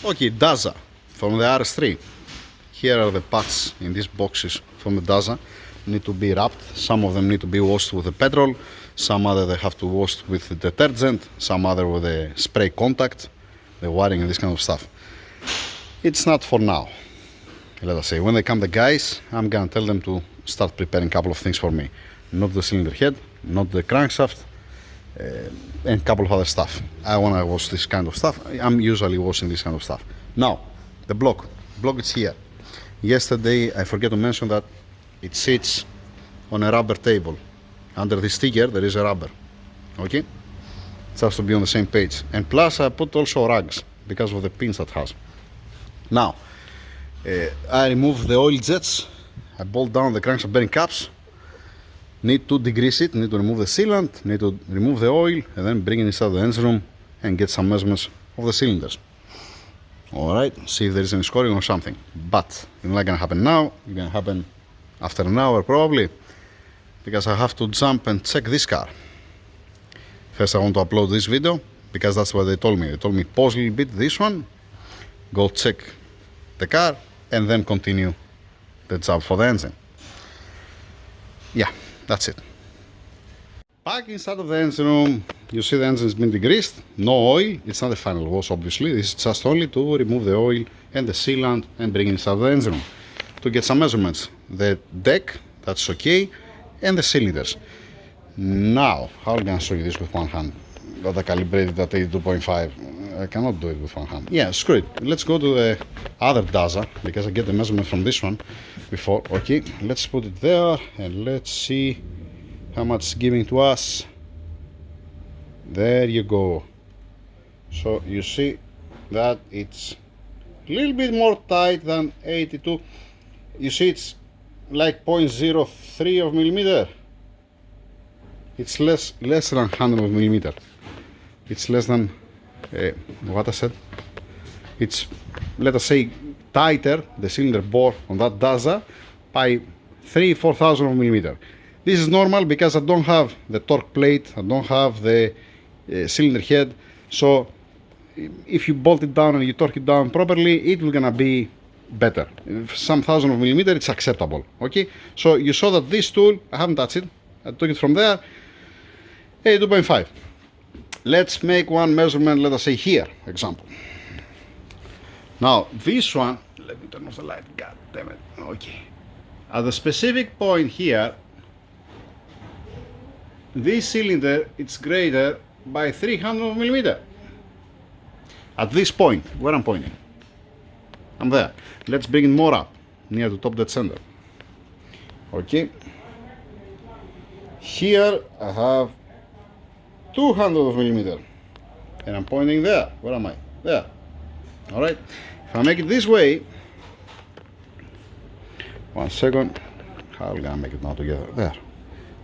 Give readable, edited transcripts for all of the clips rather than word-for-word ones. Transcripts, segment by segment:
Okay, DAZA from the RS3. Here are the parts in these boxes from the DAZA. Need to be wrapped. Some of them need to be washed with the petrol. Some other they have to wash with the detergent. Some other with the spray contact, the wiring and this kind of stuff. It's not for now. Let us say when they come the guys, I'm gonna tell them to start preparing a couple of things for me. Not the cylinder head, not the crankshaft, and a couple of other stuff. I want to wash this kind of stuff. I'm usually washing this kind of stuff. Now, the block is here. Yesterday I forget to mention that it sits on a rubber table. Under the sticker there is a rubber. Okay? It has to be on the same page. And plus I put also rags because of the pins that has. Now, I remove the oil jets. I bolt down the crankshaft bearing caps. Need to degrease it, need to remove the sealant, need to remove the oil, and then bring it inside the engine room and get some measurements of the cylinders. Alright, see if there is any scoring or something. But it's not gonna happen now, it's gonna happen after an hour probably, because I have to jump and check this car. First I want to upload this video, because that's what they told me. They told me pause a little bit this one, go check the car, and then continue the job for the engine. Yeah. That's it. Back inside of the engine room, you see the engine has been degreased, no oil. It's not a final wash obviously, this is just only to remove the oil and the sealant and bring it inside the engine room to get some measurements. The deck, that's okay, and the cylinders. Now, how am I going to show you this with one hand? That I calibrated at 82.5. I cannot do it with one hand. Yeah, screw it. Let's go to the other DAZA, because I get the measurement from this one before. Okay, let's put it there and let's see how much it's giving to us. There you go. So you see that it's a little bit more tight than 82. You see it's like 0.03 of millimeter. It's less than 100 of millimeter. It's less than what I said. It's, let us say, tighter, the cylinder bore on that DAZA, by 3-4 thousand of millimeter. This is normal because I don't have the torque plate, I don't have the cylinder head. So if you bolt it down and you torque it down properly, it will gonna be better. Some thousand of millimeter, it's acceptable. Okay, so you saw that this tool, I haven't touched it, I took it from there. 82.5. Let's make one measurement, let us say here, example. Now this one, let me turn off the light, god damn it. Okay, at the specific point here, this cylinder, it's greater by 300 millimeter. At this point, where I'm pointing, I'm there. Let's bring it more up, near the top dead center. Okay, here I have 200 millimeter, and I'm pointing there. Where am I? There. All right. If I make it this way, 1 second. How am I gonna make it now together? There.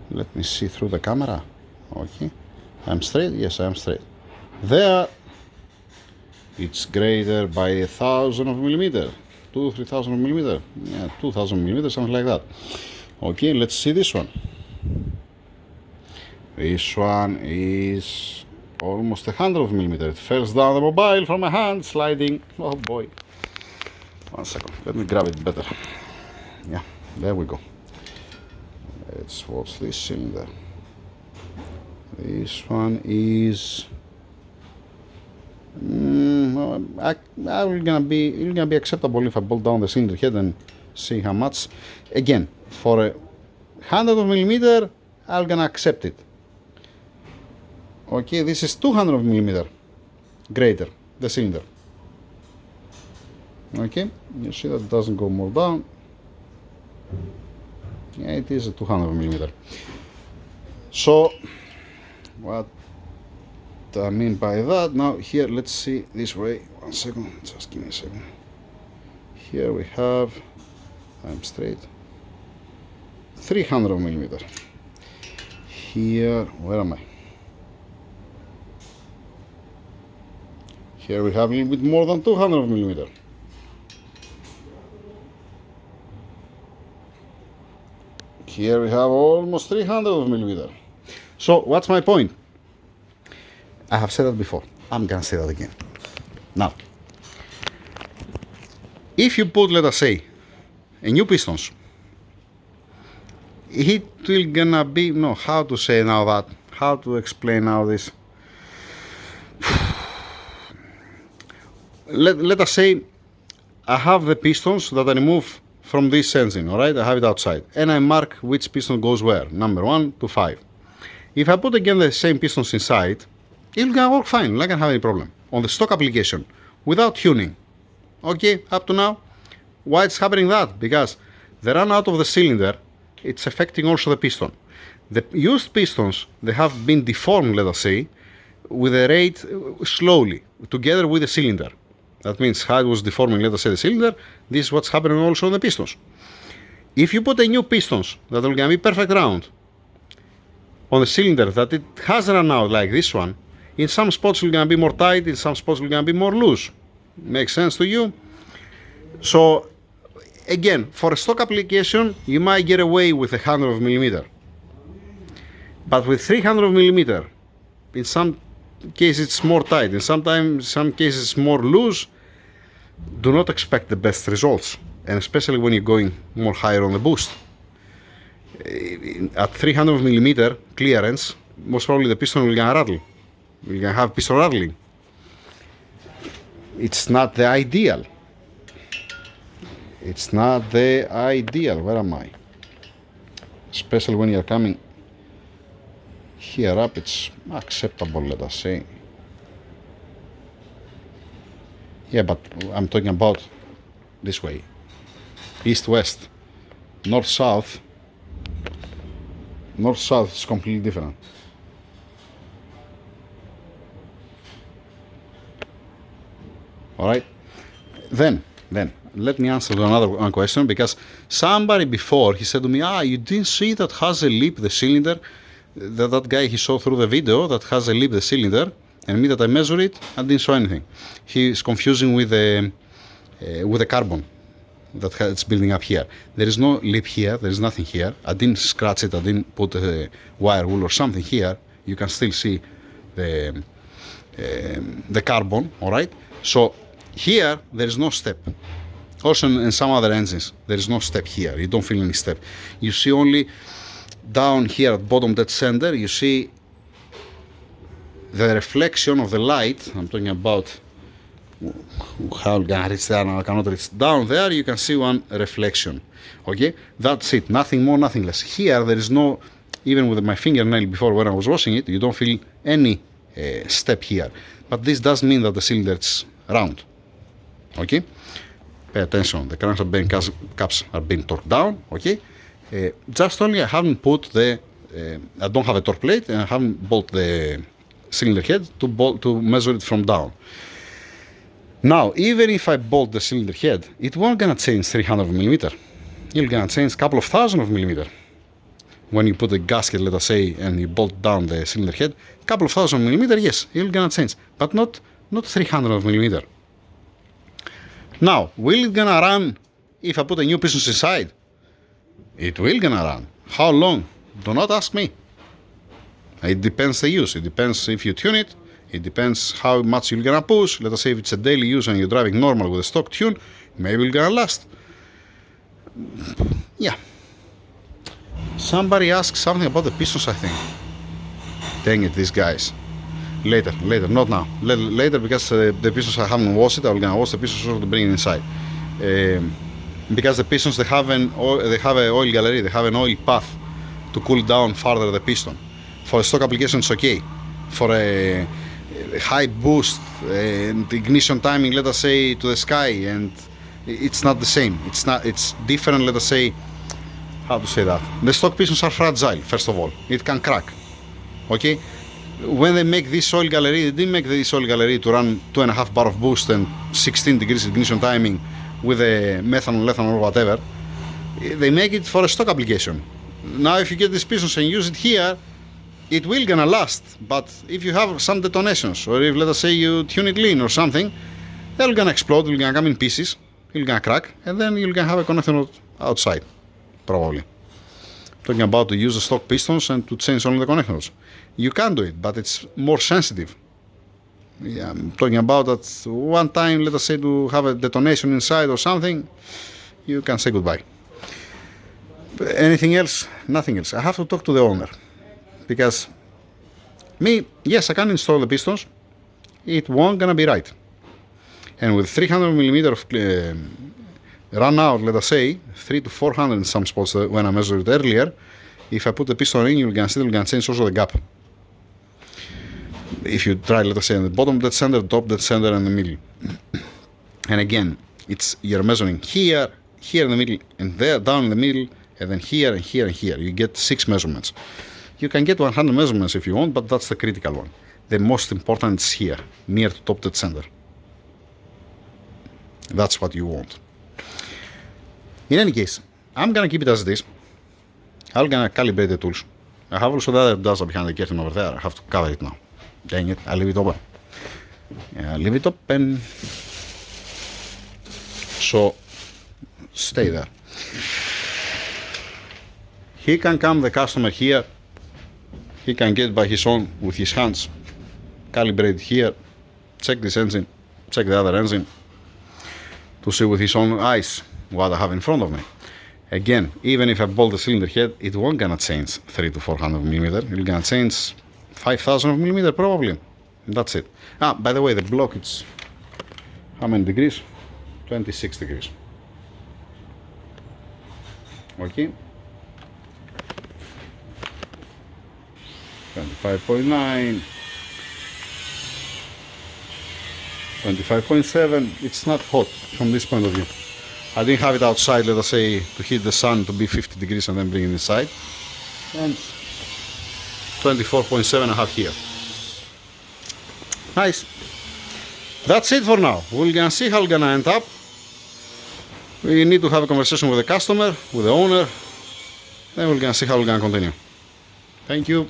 Let me see through the camera. Okay. I'm straight. Yes, I am straight. There. It's greater by 1,000 of millimeter. 2-3,000 millimeter. Yeah, 2,000 millimeter, something like that. Okay. Let's see this one. This one is almost 100 millimeter. It falls down the mobile from my hand, sliding. Oh boy. 1 second. Let me grab it better. Yeah, there we go. Let's watch this cylinder. This one is. It's gonna be acceptable if I bolt down the cylinder head and see how much. Again, for 100 millimeter, I'm gonna accept it. Okay, this is 200 millimeter greater, the cylinder. Okay, you see that doesn't go more down. Yeah, it is a 200 millimeter. So, what I mean by that, now here, let's see this way. 1 second, just give me a second. Here we have, I'm straight, 300 millimeter. Here, where am I? Here we have a little bit more than 200 millimeter. Here we have almost 300 millimeter. So what's my point? I have said that before. I'm gonna say that again. Now, If you put, let us say, a new pistons, it will gonna be, no, how to say now that, how to explain now this. Let us say I have the pistons that I remove from this engine, alright? I have it outside, and I mark which piston goes where, number 1 to 5. If I put again the same pistons inside, it's gonna work fine, not gonna have any problem. On the stock application, without tuning. Okay, up to now. Why it's happening that? Because the run out of the cylinder, it's affecting also the piston. The used pistons, they have been deformed, let us say, with a rate slowly, together with the cylinder. That means how it was deforming, let us say, the cylinder, this is what's happening also on the pistons. If you put a new pistons that are gonna be perfect round on the cylinder that it has run out like this one, in some spots it's gonna be more tight, in some spots it's gonna be more loose. Makes sense to you? So again, for a stock application, you might get away with 100mm. But with 300mm, in some cases it's more tight, and sometimes some cases it's more loose. Do not expect the best results, and especially when you're going more higher on the boost. At 300mm clearance, most probably the piston will gonna rattle. You're gonna have piston rattling. It's not the ideal. It's not the ideal. Where am I? Especially when you're coming here up, it's acceptable, let us say. Yeah, but I'm talking about this way. East-west. North-south. North-south is completely different. Alright? Then, let me answer to another one question, because somebody before, he said to me, you didn't see that has a lip, the cylinder? That guy he saw through the video that has a lip, the cylinder, and me that I measure it, I didn't show anything. He is confusing with the carbon that it's building up here. There is no lip here, there is nothing here. I didn't scratch it, I didn't put a wire wool or something here. You can still see the carbon, alright? So here there is no step. Also in some other engines, there is no step here. You don't feel any step. You see only down here at bottom dead center, you see the reflection of the light. I'm talking about how I'm gonna reach there now, I cannot reach down there. You can see one reflection. Okay, that's it, nothing more, nothing less. Here there is no, even with my fingernail before when I was washing it, you don't feel any step here. But this does mean that the cylinder is round. Okay, pay attention, the crankshaft caps are being torqued down. Okay, just only I haven't put the I don't have a torque plate, and I haven't bolted the cylinder head to measure it from down. Now, even if I bolt the cylinder head, it won't gonna change 300mm. You're gonna change a couple of thousand of millimeter. When you put the gasket, let us say, and you bolt down the cylinder head, a couple of 1000mm, yes, you're gonna change, but not 300mm. Now, will it gonna run if I put a new piston inside? It will gonna run. How long? Do not ask me. It depends the use. It depends if you tune it. It depends how much you're gonna push. Let us say if it's a daily use and you're driving normal with a stock tune, maybe it's gonna last. Yeah. Somebody asked something about the pistons, I think. Dang it, these guys. Later, not now. Later, because the pistons I haven't washed it, I'm gonna wash the pistons to bring it inside. Because the pistons, they have an oil gallery, they have an oil path to cool down further the piston. For a stock application, it's okay. For a high boost and ignition timing, let us say, to the sky, and it's not the same. It's different, let us say. How to say that? The stock pistons are fragile, first of all. It can crack. Okay? When they make this oil gallery, they didn't make this oil gallery to run 2.5 bar of boost and 16 degrees ignition timing with a methanol, ethanol, or whatever. They make it for a stock application. Now, if you get these pistons and use it here, it will gonna last. But if you have some detonations, or if, let us say, you tune it lean or something, they're gonna explode, they're gonna come in pieces, you're gonna crack, and then you're gonna have a connector outside, probably. Talking about to use the stock pistons and to change only the connectors. You can do it, but it's more sensitive. Yeah, I'm talking about that one time, let us say, to have a detonation inside or something, you can say goodbye. But anything else? Nothing else. I have to talk to the owner, because me, yes, I can install the pistons, it won't gonna be right. And with 300 millimeter of run out, let us say 3 to 400 in some spots when I measured it earlier, if I put the piston in, you can still change also the gap. If you try, let us say, in the bottom dead center, top dead center, and the middle. And again, you're measuring here, here in the middle, and there, down in the middle, and then here, and here, and here. You get 6 measurements. You can get 100 measurements if you want, but that's the critical one. The most important is here, near to top dead center. That's what you want. In any case, I'm gonna keep it as it is. I'm gonna calibrate the tools. I have also the other DAZA behind the curtain over there. I have to cover it now. Dang it, I leave it open. Yeah, leave it open. So, stay there. He can come, the customer here. He can get by his own with his hands. Calibrate here. Check this engine. Check the other engine. To see with his own eyes what I have in front of me. Again, even if I bolt the cylinder head, it won't gonna change 3 to 400 millimeter. It's gonna change 5,000 millimeter probably. That's it. Ah, by the way, the block, it's how many degrees? 26 degrees. Okay. 25.9. 25.7. It's not hot from this point of view. I didn't have it outside, let us say, to heat the sun to be 50 degrees and then bring it inside. And 24.7 I have here. Nice. That's it for now. We're gonna see how it's gonna end up. We need to have a conversation with the customer, with the owner, then we're gonna see how we're gonna continue. Thank you.